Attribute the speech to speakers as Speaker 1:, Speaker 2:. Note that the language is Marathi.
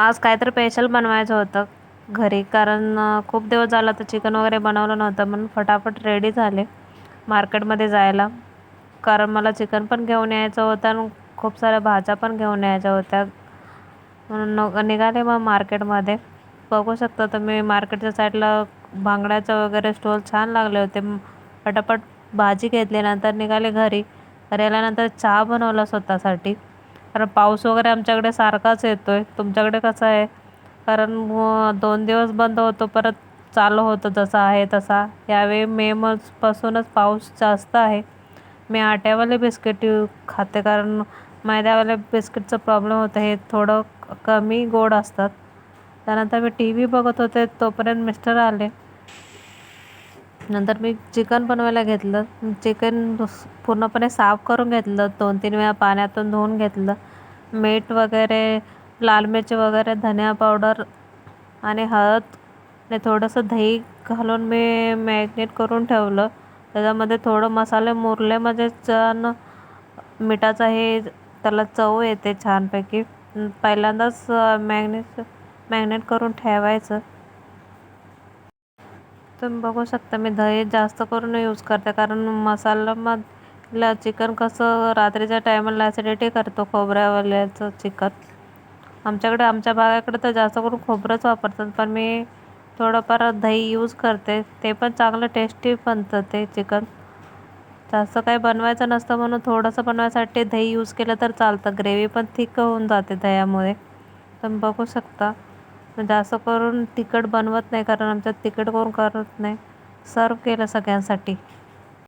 Speaker 1: आज काहीतरी स्पेशल बनवायचं होतं घरी, कारण खूप दिवस झाला तर चिकन वगैरे बनवलं नव्हतं, म्हणून फटाफट रेडी झाले मार्केटमध्ये जायला. कारण मला चिकन पण घेऊन यायचं होतं आणि खूप साऱ्या भाज्या पण घेऊन यायच्या होत्या, म्हणून निघाले मग मार्केटमध्ये. बघू शकता तुम्ही मार्केटच्या साईडला बांगड्याचं वगैरे स्टॉल छान लागले होते. पटापट भाजी घेतली, नंतर निघाले घरी. घरी आल्यानंतर चहा बनवला स्वतःसाठी, कारण पाऊस वगैरे आमच्याकडे सारखाच येतोय. तुमच्याकडे कसं आहे? कारण 2 दिवस बंद होतो, परत चालू होतं जसा आहे तसा. यावेळी पासूनच पाऊस जास्त आहे. मी आट्यावाले बिस्किट खाते, कारण मैद्यावाल्या बिस्किटचा प्रॉब्लेम होतं, हे थोडं कमी गोड असतात. त्यानंतर मी टी व्ही बघत होते, तोपर्यंत मिस्टर आले. नंतर मी चिकन बनवायला घेतलं. चिकन पूर्णपणे साफ करून घेतलं, 2-3 वेळा पाण्यातून धुवून घेतलं. मीठ वगैरे, लाल मिरची वगैरे, धनिया पावडर आणि हळद आणि थोडंसं दही घालून मी मॅरिनेट करून ठेवलं. त्याच्यामध्ये थोडं मसाले मुरले म्हणजे छान मिठाचा हे त्याला चव येते छानपैकी. पहिल्यांदाच मॅग्नेट करून ठेवायचं. तुम्ही बघू शकता मी दही जास्त करून यूज करते, कारण मसाल्यामधलं चिकन कसं रात्रीच्या टायमाला ॲसिडिटी करतो, खोबऱ्यावाल्याचं चिकन. आमच्या भागाकडे तर जास्त करून खोबरंच वापरतात, पण मी थोडंफार दही यूज करते. ते पण चांगलं टेस्टी बनतं ते चिकन. जास्त काही बनवायचं नसतं, म्हणून थोडंसं बनवायसाठी दही यूज केलं तर चालतं. ग्रेव्ही पण थिक होऊन जाते दह्यामुळे. तुम्ही बघू शकता. जास्त करून तिखट बनवत नाही, कारण आमच्यात तिखट कोण करत नाही. सर्व केलं सगळ्यांसाठी.